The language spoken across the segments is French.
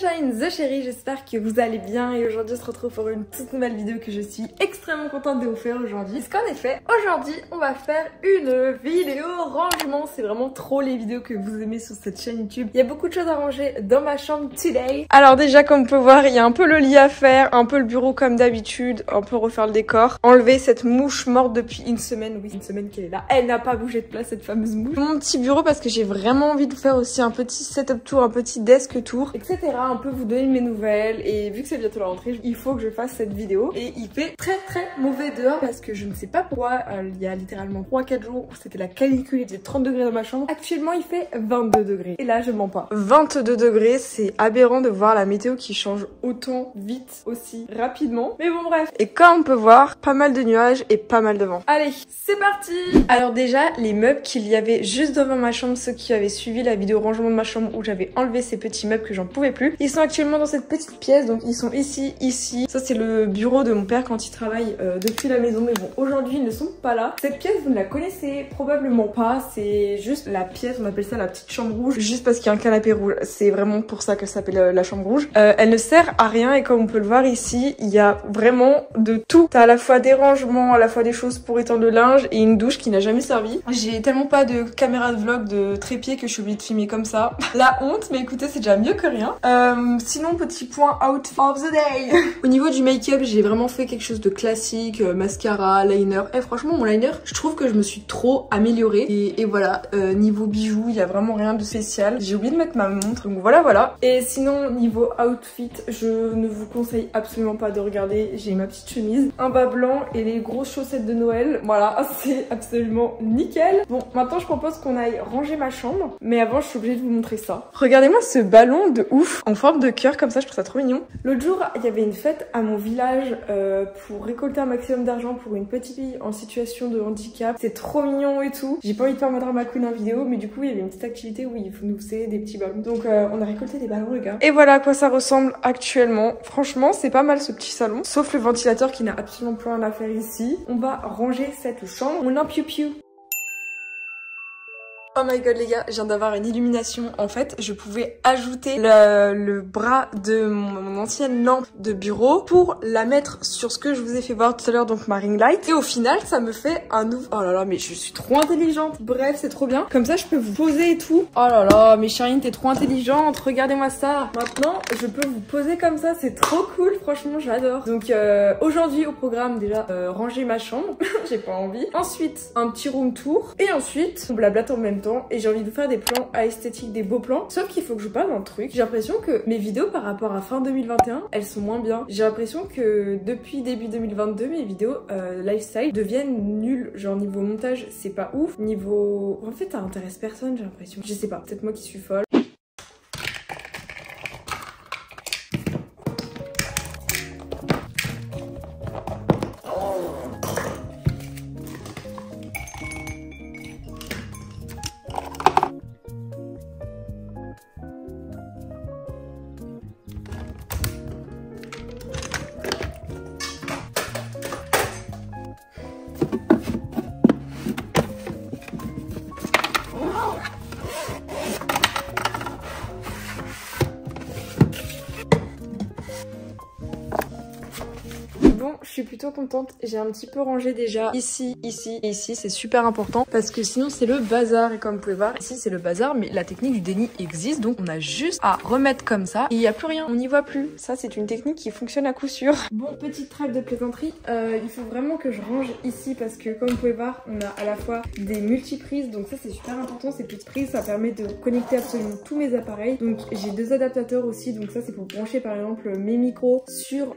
Sunshine the Chérie, j'espère que vous allez bien et aujourd'hui on se retrouve pour une toute nouvelle vidéo que je suis extrêmement contente de vous faire aujourd'hui. Parce qu'en effet, aujourd'hui on va faire une vidéo rangement, c'est vraiment trop les vidéos que vous aimez sur cette chaîne YouTube. Il y a beaucoup de choses à ranger dans ma chambre today. Alors déjà comme on peut voir, il y a un peu le lit à faire, un peu le bureau comme d'habitude, un peu refaire le décor. Enlever cette mouche morte depuis une semaine, oui une semaine qu'elle est là. Elle n'a pas bougé de place cette fameuse mouche. Mon petit bureau parce que j'ai vraiment envie de faire aussi un petit setup tour, un petit desk tour, etc. Un peu vous donner mes nouvelles et vu que c'est bientôt la rentrée, il faut que je fasse cette vidéo. Et il fait très mauvais dehors parce que je ne sais pas pourquoi, il y a littéralement 3-4 jours où c'était la canicule, il faisait 30 degrés dans ma chambre. Actuellement il fait 22 degrés et là je mens pas. 22 degrés, c'est aberrant de voir la météo qui change autant vite, aussi rapidement. Mais bon bref. Et comme on peut voir, pas mal de nuages et pas mal de vent. Allez, c'est parti! Alors déjà, les meubles qu'il y avait juste devant ma chambre, ceux qui avaient suivi la vidéo rangement de ma chambre où j'avais enlevé ces petits meubles que j'en pouvais plus, ils sont actuellement dans cette petite pièce, donc ils sont ici. Ça c'est le bureau de mon père quand il travaille depuis la maison, mais bon, aujourd'hui ils ne sont pas là. Cette pièce, vous ne la connaissez probablement pas, c'est juste la pièce, on appelle ça la petite chambre rouge, juste parce qu'il y a un canapé rouge, c'est vraiment pour ça que ça s'appelle la chambre rouge. Elle ne sert à rien et comme on peut le voir ici, il y a vraiment de tout. T'as à la fois des rangements, à la fois des choses pour étendre le linge et une douche qui n'a jamais servi. J'ai tellement pas de caméra de vlog de trépied que je suis obligée de filmer comme ça. La honte, mais écoutez, c'est déjà mieux que rien. Sinon, petit point outfit of the day. Au niveau du make-up, j'ai vraiment fait quelque chose de classique, mascara, liner. Franchement, mon liner, je trouve que je me suis trop améliorée. Et voilà, niveau bijoux, il y a vraiment rien de spécial. J'ai oublié de mettre ma montre, donc voilà. Et sinon, niveau outfit, je ne vous conseille absolument pas de regarder. J'ai ma petite chemise, un bas blanc et les grosses chaussettes de Noël. Voilà, c'est absolument nickel. Bon, maintenant, je propose qu'on aille ranger ma chambre. Mais avant, je suis obligée de vous montrer ça. Regardez-moi ce ballon de ouf en forme de cœur comme ça, je trouve ça trop mignon. L'autre jour, il y avait une fête à mon village pour récolter un maximum d'argent pour une petite fille en situation de handicap. C'est trop mignon et tout. J'ai pas envie de faire ma drama queen en vidéo, mais du coup, il y avait une petite activité où il nous faisait des petits ballons. Donc, on a récolté des ballons, les gars. Et voilà à quoi ça ressemble actuellement. Franchement, c'est pas mal ce petit salon. Sauf le ventilateur qui n'a absolument plus rien à faire ici. On va ranger cette chambre. Mon piou-piou. Oh my god les gars, je viens d'avoir une illumination. En fait, je pouvais ajouter le bras de mon ancienne lampe de bureau pour la mettre sur ce que je vous ai fait voir tout à l'heure, donc ma ring light. Et au final, ça me fait un nouveau... Oh là là, mais je suis trop intelligente. Bref, c'est trop bien. Comme ça, je peux vous poser et tout. Oh là là, mais Charine, t'es trop intelligente. Regardez-moi ça. Maintenant, je peux vous poser comme ça. C'est trop cool. Franchement, j'adore. Donc aujourd'hui, au programme, déjà, ranger ma chambre. J'ai pas envie. Ensuite, un petit room tour. Et ensuite, on blablate en même temps. Et j'ai envie de faire des plans à esthétique, des beaux plans. Sauf qu'il faut que je parle d'un truc. J'ai l'impression que mes vidéos par rapport à fin 2021, elles sont moins bien. J'ai l'impression que depuis début 2022, mes vidéos lifestyle deviennent nulles. Genre niveau montage, c'est pas ouf. Niveau... En fait, ça intéresse personne, j'ai l'impression. Je sais pas, peut-être moi qui suis folle. Bon, je suis plutôt contente. J'ai un petit peu rangé déjà ici et ici. C'est super important parce que sinon c'est le bazar. Et comme vous pouvez voir, ici c'est le bazar, mais la technique du déni existe. Donc on a juste à remettre comme ça et il n'y a plus rien. On n'y voit plus. Ça, c'est une technique qui fonctionne à coup sûr. Bon, petite trêve de plaisanterie. Il faut vraiment que je range ici parce que comme vous pouvez voir, on a à la fois des multiprises. Donc ça, c'est super important. Ces petites prises, ça permet de connecter absolument tous mes appareils. Donc j'ai deux adaptateurs aussi. Donc ça, c'est pour brancher par exemple mes micros sur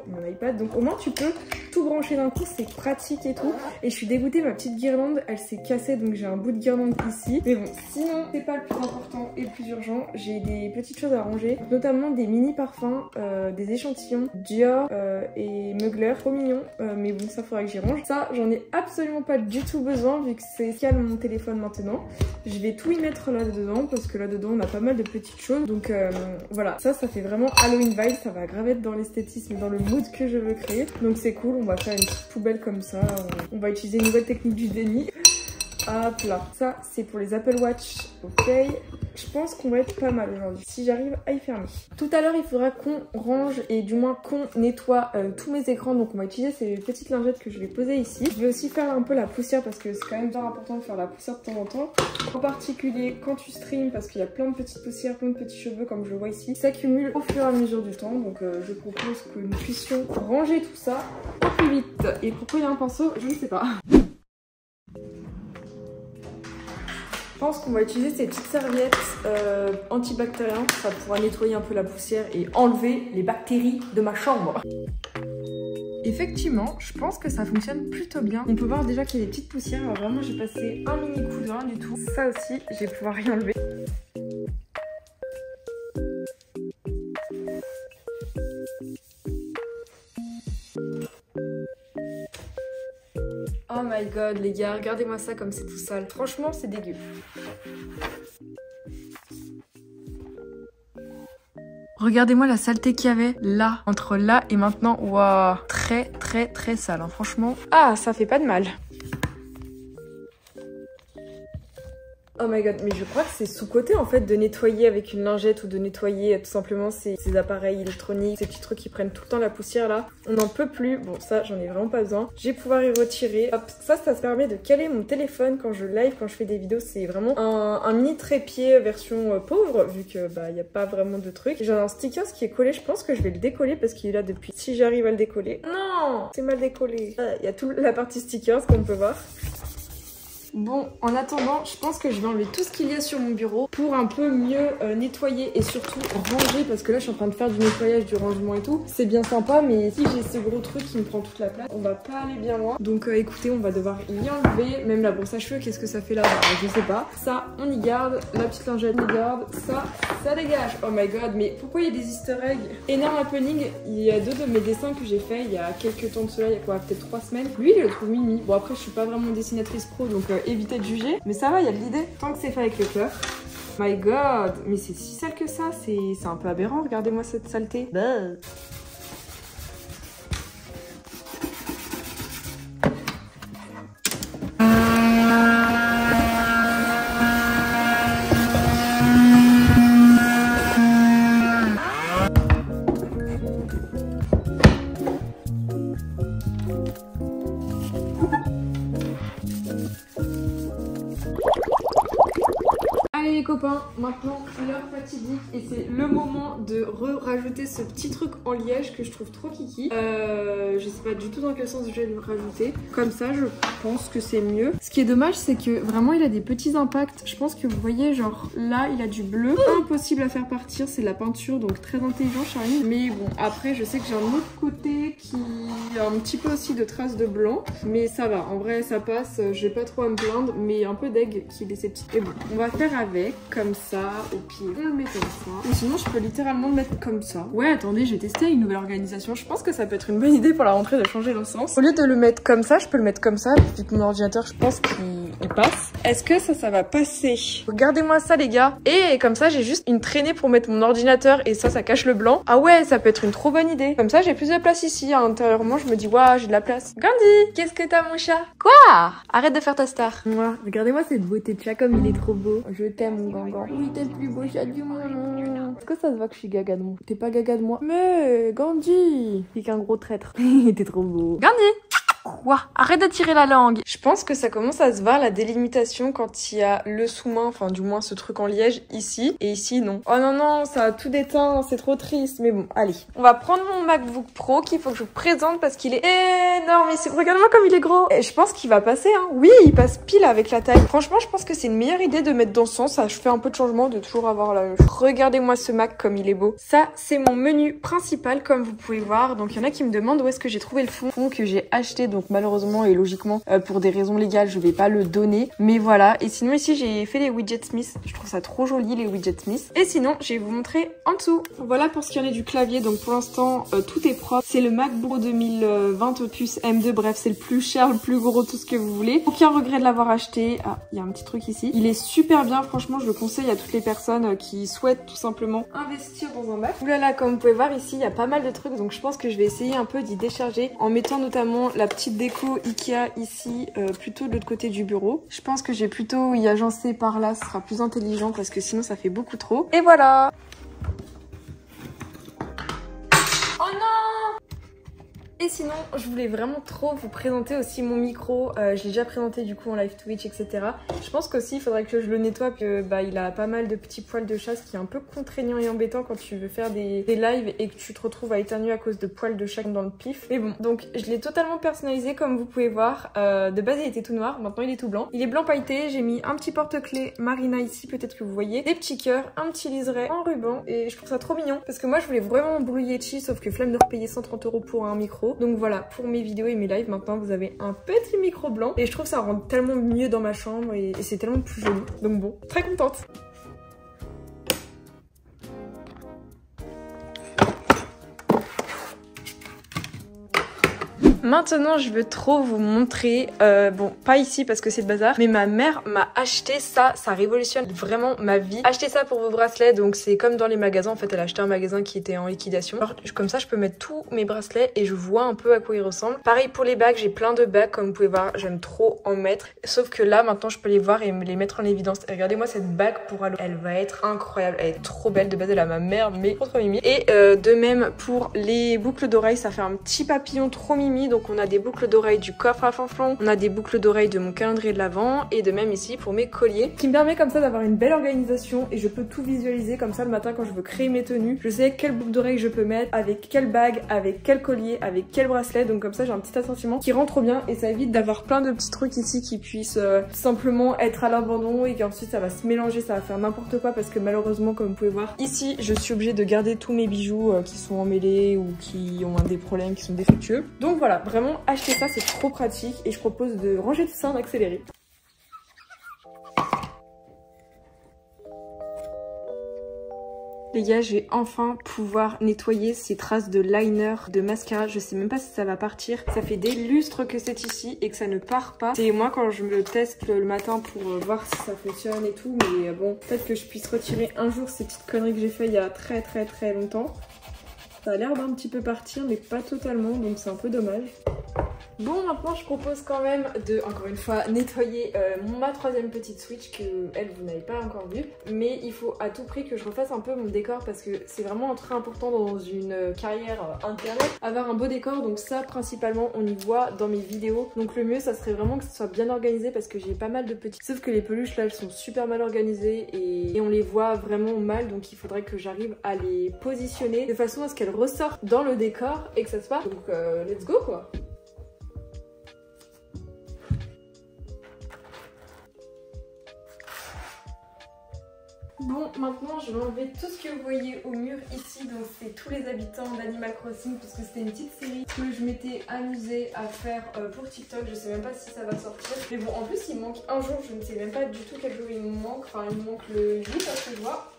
mon iPad. Donc au moins tu peux tout brancher d'un coup, c'est pratique et tout. Et je suis dégoûtée, ma petite guirlande elle s'est cassée, donc j'ai un bout de guirlande ici. Mais bon, sinon c'est pas le plus important et le plus urgent. J'ai des petites choses à ranger, notamment des mini parfums, des échantillons Dior et Mugler, trop mignon. Mais bon, ça faudra que j'y range. Ça, j'en ai absolument pas du tout besoin vu que c'est calme mon téléphone maintenant. Je vais tout y mettre là-dedans parce que là-dedans on a pas mal de petites choses. Donc voilà, ça fait vraiment Halloween vibe, ça va grave être dans l'esthétisme et dans le mood que je veux créer. Donc c'est cool, on va faire une petite poubelle comme ça. On va utiliser une nouvelle technique du déni. Hop là, ça c'est pour les Apple Watch, ok. je pense qu'on va être pas mal aujourd'hui, si j'arrive à y fermer. Tout à l'heure, il faudra qu'on range et du moins qu'on nettoie tous mes écrans. Donc on va utiliser ces petites lingettes que je vais poser ici. Je vais aussi faire un peu la poussière parce que c'est quand même bien important de faire la poussière de temps en temps. En particulier quand tu streams, parce qu'il y a plein de petites poussières, plein de petits cheveux comme je le vois ici, qui s'accumulent au fur et à mesure du temps. Donc je propose que nous puissions ranger tout ça au plus vite. Et pourquoi il y a un pinceau, je ne sais pas. Je pense qu'on va utiliser ces petites serviettes antibactériennes. Ça pourra nettoyer un peu la poussière et enlever les bactéries de ma chambre. Effectivement, je pense que ça fonctionne plutôt bien. On peut voir déjà qu'il y a des petites poussières. Alors vraiment, j'ai passé un mini coup de rien du tout. Ça aussi, je vais pouvoir y enlever. Oh my god les gars, regardez-moi ça comme c'est tout sale. Franchement c'est dégueu. Regardez-moi la saleté qu'il y avait là, entre là et maintenant. Waouh, très sale hein, franchement. Ah, ça fait pas de mal. Oh my god, mais je crois que c'est sous-côté en fait de nettoyer avec une lingette ou de nettoyer tout simplement ces appareils électroniques, ces petits trucs qui prennent tout le temps la poussière là. On n'en peut plus, bon ça j'en ai vraiment pas besoin. Je vais pouvoir y retirer. Hop, ça se permet de caler mon téléphone quand je live, quand je fais des vidéos. C'est vraiment un mini trépied version pauvre vu que bah y a pas vraiment de trucs. J'ai un sticker qui est collé, je pense que je vais le décoller parce qu'il est là depuis. Si j'arrive à le décoller. Non, c'est mal décollé. Il y a toute la partie stickers qu'on peut voir. Bon, en attendant, je pense que je vais enlever tout ce qu'il y a sur mon bureau pour un peu mieux nettoyer et surtout ranger parce que là je suis en train de faire du nettoyage, du rangement et tout. C'est bien sympa, mais si j'ai ce gros truc qui me prend toute la place, on va pas aller bien loin. Donc écoutez, on va devoir y enlever. Même la brosse à cheveux, qu'est-ce que ça fait là? Je sais pas. Ça, on y garde. La petite lingette, on y garde. Ça dégage. Oh my god, mais pourquoi il y a des easter eggs? Énorme happening. Il y a 2 de mes dessins que j'ai fait il y a quelques temps de cela, il y a quoi, peut-être 3 semaines. Lui, il le trouve mimi. Bon après, je suis pas vraiment dessinatrice pro, donc évitez de juger, mais ça va, il y a de l'idée tant que c'est fait avec le cœur. My god, mais c'est si sale que ça, c'est un peu aberrant, regardez-moi cette saleté. Bah. Allez les copains, maintenant l'heure fatidique et c'est le moment de rajouter ce petit truc en liège que je trouve trop kiki. Je sais pas du tout dans quel sens je vais le rajouter. Comme ça je pense que c'est mieux. Ce qui est dommage c'est que vraiment il a des petits impacts. Je pense que vous voyez genre là il a du bleu. Impossible à faire partir, c'est de la peinture donc très intelligent Charlie. Mais bon après je sais que j'ai un autre côté qui a un petit peu aussi de traces de blanc. Mais ça va, en vrai ça passe, je vais pas trop à me plaindre. Mais un peu deg qu'il ait ces petits. Et bon, on va faire avec comme ça, et puis on le met comme ça. Ou sinon je peux littéralement le mettre comme ça. Ouais attendez, j'ai testé une nouvelle organisation. Je pense que ça peut être une bonne idée pour la rentrée de changer le sens. Au lieu de le mettre comme ça, je peux le mettre comme ça. Vu que mon ordinateur je pense qu'il passe. Est-ce que ça va passer? Regardez-moi ça les gars. Et comme ça j'ai juste une traînée pour mettre mon ordinateur et ça cache le blanc. Ah ouais, ça peut être une trop bonne idée. Comme ça j'ai plus de place ici. Intérieurement je me dis waouh j'ai de la place. Gandhi, qu'est-ce que t'as mon chat? Quoi? Arrête de faire ta star. Moi, regardez-moi cette beauté de chat comme il est trop beau. Je t'aime mon gangan. Oui t'es le plus beau chat du monde. Est-ce que ça se voit que je suis gaga de moi? T'es pas gaga de moi? Mais Gandhi, t'es qu'un gros traître. T'es trop beau. Gandhi. Quoi? Arrête de tirer la langue. Je pense que ça commence à se voir la délimitation quand il y a le sous-main, enfin du moins ce truc en liège ici et ici non. Oh non non, ça a tout déteint, c'est trop triste. Mais bon, allez. On va prendre mon MacBook Pro qu'il faut que je vous présente parce qu'il est énorme. Regardez-moi comme il est gros. Et je pense qu'il va passer hein. Oui, il passe pile avec la taille. Franchement, je pense que c'est une meilleure idée de mettre dans ce sens. Ça, je fais un peu de changement de toujours avoir la... Regardez-moi ce Mac comme il est beau. Ça, c'est mon menu principal comme vous pouvez voir. Donc il y en a qui me demandent où est-ce que j'ai trouvé le fond que j'ai acheté. Donc malheureusement et logiquement pour des raisons légales je vais pas le donner mais voilà. Et sinon ici j'ai fait les widgets Smith, je trouve ça trop joli les widgets Smith. Et sinon je vais vous montrer en dessous. Voilà pour ce qui en est du clavier. Donc pour l'instant tout est propre. C'est le MacBook 2020 Opus M2, bref c'est le plus cher, le plus gros, tout ce que vous voulez. Aucun regret de l'avoir acheté. Ah il y a un petit truc ici, il est super bien, franchement je le conseille à toutes les personnes qui souhaitent tout simplement investir dans un Mac. Oulala, comme vous pouvez voir ici il y a pas mal de trucs donc je pense que je vais essayer un peu d'y décharger en mettant notamment la petite petite déco Ikea ici, plutôt de l'autre côté du bureau. Je pense que j'ai plutôt y agencer par là, ce sera plus intelligent parce que sinon ça fait beaucoup trop. Et voilà. Oh non! Et sinon, je voulais vraiment trop vous présenter aussi mon micro. Je l'ai déjà présenté du coup en live Twitch, etc. Je pense qu'aussi il faudrait que je le nettoie parce que bah, il a pas mal de petits poils de chat, ce qui est un peu contraignant et embêtant quand tu veux faire des lives et que tu te retrouves à éternuer à cause de poils de chat dans le pif. Mais bon, donc je l'ai totalement personnalisé comme vous pouvez voir. De base il était tout noir, maintenant il est tout blanc. Il est blanc pailleté, j'ai mis un petit porte-clés Marina ici, peut-être que vous voyez. Des petits cœurs, un petit liseré en ruban et je trouve ça trop mignon. Parce que moi je voulais vraiment brouiller chi, sauf que flemme de repayer 130 € pour un micro. Donc voilà, pour mes vidéos et mes lives, maintenant vous avez un petit micro blanc. Et je trouve que ça rend tellement mieux dans ma chambre et c'est tellement plus joli. Donc bon, très contente. Maintenant, je veux trop vous montrer, bon, pas ici parce que c'est le bazar, mais ma mère m'a acheté ça, ça révolutionne vraiment ma vie. Acheter ça pour vos bracelets, donc c'est comme dans les magasins, en fait, elle a acheté un magasin qui était en liquidation. Alors, comme ça, je peux mettre tous mes bracelets et je vois un peu à quoi ils ressemblent. Pareil pour les bagues, j'ai plein de bagues, comme vous pouvez voir, j'aime trop en mettre. Sauf que là, maintenant, je peux les voir et me les mettre en évidence. Et regardez-moi cette bague pour Halloween, elle va être incroyable, elle est trop belle. De base, elle a ma mère, mais trop mimi. Et de même pour les boucles d'oreilles, ça fait un petit papillon trop mimi. Donc on a des boucles d'oreilles du coffre à fanflon, on a des boucles d'oreilles de mon calendrier de l'Avent et de même ici pour mes colliers. Ce qui me permet comme ça d'avoir une belle organisation et je peux tout visualiser comme ça le matin quand je veux créer mes tenues. Je sais quelle boucle d'oreille je peux mettre, avec quelle bague, avec quel collier, avec quel bracelet. Donc comme ça j'ai un petit assortiment qui rend trop bien et ça évite d'avoir plein de petits trucs ici qui puissent simplement être à l'abandon et qu'ensuite ça va se mélanger, ça va faire n'importe quoi parce que malheureusement comme vous pouvez voir ici je suis obligée de garder tous mes bijoux qui sont emmêlés ou qui ont des problèmes, qui sont défectueux. Donc voilà, vraiment acheter ça, c'est trop pratique et je propose de ranger tout ça en accéléré. Les gars, je vais enfin pouvoir nettoyer ces traces de liner, de mascara. Je sais même pas si ça va partir. Ça fait des lustres que c'est ici et que ça ne part pas. C'est moi quand je me le teste le matin pour voir si ça fonctionne et tout. Mais bon, peut-être que je puisse retirer un jour ces petites conneries que j'ai fait il y a très longtemps. Ça a l'air d'un petit peu partir mais pas totalement, donc c'est un peu dommage. Bon, maintenant je propose quand même de, encore une fois, nettoyer ma troisième petite Switch que elle vous n'avez pas encore vue. Mais il faut à tout prix que je refasse un peu mon décor parce que c'est vraiment très important dans une carrière internet, avoir un beau décor. Donc ça principalement on y voit dans mes vidéos. Donc le mieux ça serait vraiment que ce soit bien organisé parce que j'ai pas mal de petits. Sauf que les peluches là elles sont super mal organisées et on les voit vraiment mal. Donc il faudrait que j'arrive à les positionner de façon à ce qu'elles ressortent dans le décor et que ça se passe. Donc let's go quoi. Bon, maintenant je vais enlever tout ce que vous voyez au mur ici, donc c'est tous les habitants d'Animal Crossing parce que c'était une petite série que je m'étais amusée à faire pour TikTok. Je sais même pas si ça va sortir, mais bon, en plus il manque un jour, je ne sais même pas du tout quel jour il me manque, enfin il me manque le 8 parce que je vois.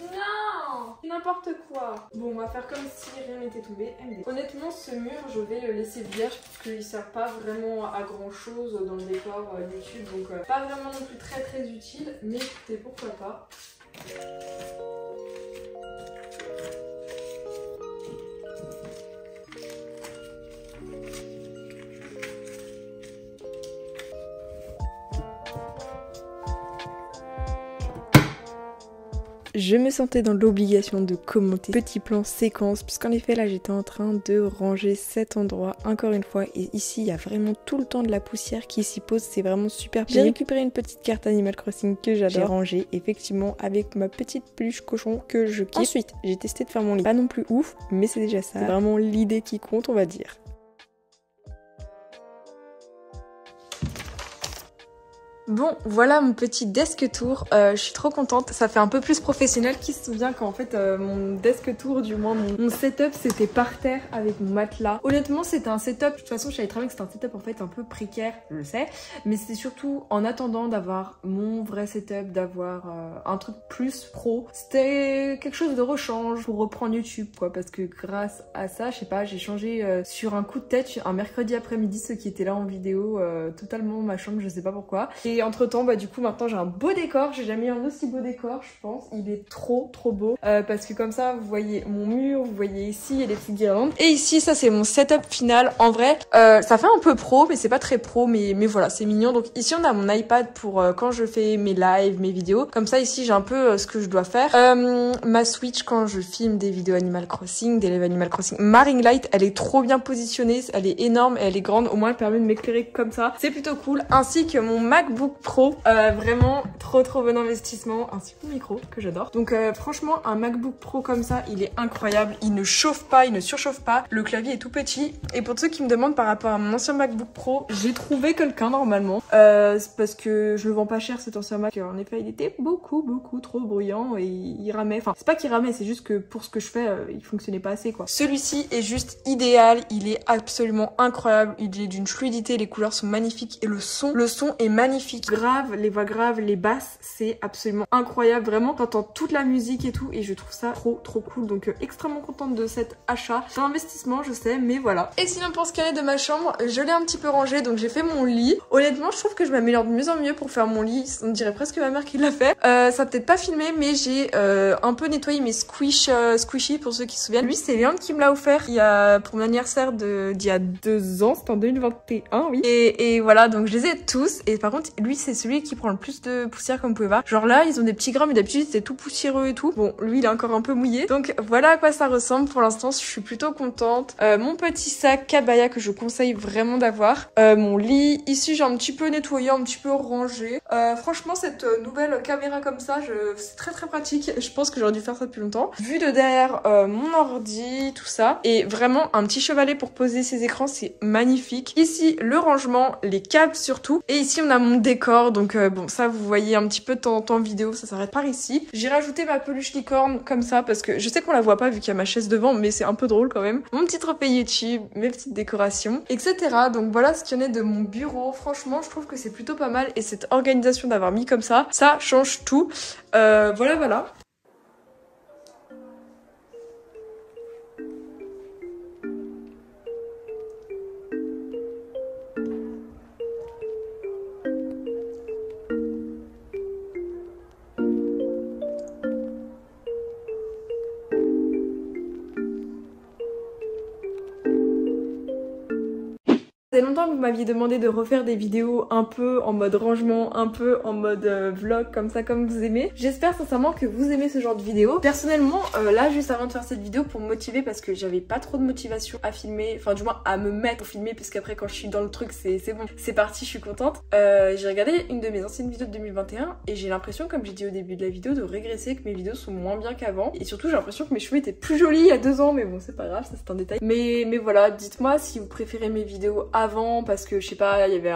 Non, n'importe quoi. Bon, on va faire comme si rien n'était tombé. Honnêtement, ce mur, je vais le laisser vierge parce qu'il sert pas vraiment à grand chose dans le décor YouTube, donc pas vraiment non plus très utile, mais écoutez, pourquoi pas. Je me sentais dans l'obligation de commenter petit plan séquence puisqu'en effet là j'étais en train de ranger cet endroit encore une fois et ici il y a vraiment tout le temps de la poussière qui s'y pose, c'est vraiment super. J'ai récupéré une petite carte Animal Crossing que j'adore. J'ai rangé effectivement avec ma petite peluche cochon que je kiffe. Ensuite j'ai testé de faire mon lit, pas non plus ouf mais c'est déjà ça, c'est vraiment l'idée qui compte on va dire. Bon, voilà mon petit desk tour, je suis trop contente, ça fait un peu plus professionnel. Qui se souvient qu'en fait mon desk tour, du moins mon setup c'était par terre avec mon matelas. Honnêtement c'était un setup, de toute façon je savais très bien que c'était un setup en fait un peu précaire, je le sais. Mais c'était surtout en attendant d'avoir mon vrai setup, d'avoir un truc plus pro. C'était quelque chose de rechange pour reprendre YouTube quoi, parce que grâce à ça, je sais pas, j'ai changé sur un coup de tête un mercredi après-midi, ceux qui étaient là en vidéo, totalement ma chambre, je sais pas pourquoi. Et Et entre temps bah du coup maintenant j'ai un beau décor, j'ai jamais eu un aussi beau décor je pense, il est trop beau parce que comme ça vous voyez mon mur, vous voyez ici il y a des petites guirlandes et ici ça c'est mon setup final. En vrai ça fait un peu pro mais c'est pas très pro mais voilà c'est mignon. Donc ici on a mon iPad pour quand je fais mes lives, mes vidéos, comme ça ici j'ai un peu ce que je dois faire. Ma Switch quand je filme des vidéos Animal Crossing, des lives Animal Crossing. Ma ring light elle est trop bien positionnée, elle est énorme et elle est grande, au moins elle permet de m'éclairer comme ça, c'est plutôt cool. Ainsi que mon MacBook Pro, vraiment trop bon investissement, ainsi que mon micro que j'adore. Donc franchement un MacBook Pro comme ça il est incroyable, il ne chauffe pas, il ne surchauffe pas, le clavier est tout petit. Et pour ceux qui me demandent par rapport à mon ancien MacBook Pro, j'ai trouvé quelqu'un normalement parce que je le vends pas cher cet ancien Mac. En effet il était beaucoup trop bruyant et il ramait, enfin c'est pas qu'il ramait, c'est juste que pour ce que je fais il fonctionnait pas assez quoi. Celui-ci est juste idéal, il est absolument incroyable, il est d'une fluidité, les couleurs sont magnifiques et le son est magnifique. Grave, les voix graves, les basses, c'est absolument incroyable, vraiment t'entends toute la musique et tout et je trouve ça trop cool. Donc extrêmement contente de cet achat. C'est un investissement je sais mais voilà. Et sinon pour ce qui est de ma chambre, je l'ai un petit peu rangé, donc j'ai fait mon lit. Honnêtement je trouve que je m'améliore de mieux en mieux pour faire mon lit, on dirait presque ma mère qui l'a fait. Ça peut-être pas filmé mais j'ai un peu nettoyé mes squishy pour ceux qui se souviennent. Lui c'est Léon qui me l'a offert il y a pour mon anniversaire d'il y a 2 ans, c'était en 2021 oui. Et voilà donc je les ai tous et par contre lui c'est celui qui prend le plus de poussière comme vous pouvez voir. Genre là ils ont des petits grains mais d'habitude c'était tout poussiéreux et tout. Bon lui il est encore un peu mouillé. Donc voilà à quoi ça ressemble pour l'instant, je suis plutôt contente. Mon petit sac Kabaya que je conseille vraiment d'avoir. Mon lit, ici j'ai un petit peu nettoyé, un petit peu rangé. Franchement cette nouvelle caméra comme ça, c'est très pratique. Je pense que j'aurais dû faire ça depuis longtemps. Vue de derrière mon ordi, tout ça. Et vraiment un petit chevalet pour poser ses écrans, c'est magnifique. Ici le rangement, les câbles surtout. Et ici on a mon décor, donc bon ça vous voyez un petit peu de temps en temps en vidéo, ça s'arrête par ici. J'ai rajouté ma peluche licorne comme ça parce que je sais qu'on la voit pas vu qu'il y a ma chaise devant, mais c'est un peu drôle quand même. Mon petit trophée YouTube, mes petites décorations, etc. Donc voilà ce qu'il y en est de mon bureau. Franchement, je trouve que c'est plutôt pas mal et cette organisation d'avoir mis comme ça change tout. Voilà. Ça fait longtemps que vous m'aviez demandé de refaire des vidéos un peu en mode rangement, un peu en mode vlog comme ça comme vous aimez. J'espère sincèrement que vous aimez ce genre de vidéo. Personnellement là juste avant de faire cette vidéo pour me motiver parce que j'avais pas trop de motivation à filmer, enfin du moins à me mettre pour filmer parce qu'après quand je suis dans le truc c'est bon, c'est parti, je suis contente. J'ai regardé une de mes anciennes vidéos de 2021 et j'ai l'impression comme j'ai dit au début de la vidéo de régresser, que mes vidéos sont moins bien qu'avant et surtout j'ai l'impression que mes cheveux étaient plus jolis il y a 2 ans mais bon c'est pas grave, ça c'est un détail. Mais voilà, dites-moi si vous préférez mes vidéos avant parce que je sais pas, il y avait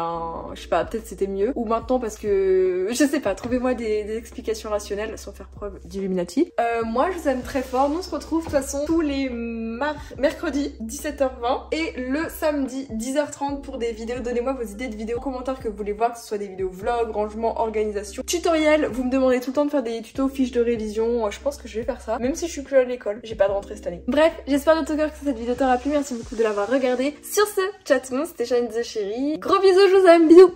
peut-être c'était mieux, ou maintenant parce que je sais pas, trouvez-moi des explications rationnelles sans faire preuve d'Illuminati. Moi je vous aime très fort, nous on se retrouve de toute façon tous les mercredis 17h20 et le samedi 10h30 pour des vidéos. Donnez-moi vos idées de vidéos, commentaires que vous voulez voir, que ce soit des vidéos vlog, rangement, organisation, tutoriel. Vous me demandez tout le temps de faire des tutos, fiches de révision, je pense que je vais faire ça, même si je suis plus à l'école, j'ai pas de rentrée cette année. Bref, j'espère de tout cœur que cette vidéo t'aura plu, merci beaucoup de l'avoir regardée. Sur ce, ciao tout le monde, c'était Shine the Chérie. Gros bisous, je vous aime, bisous.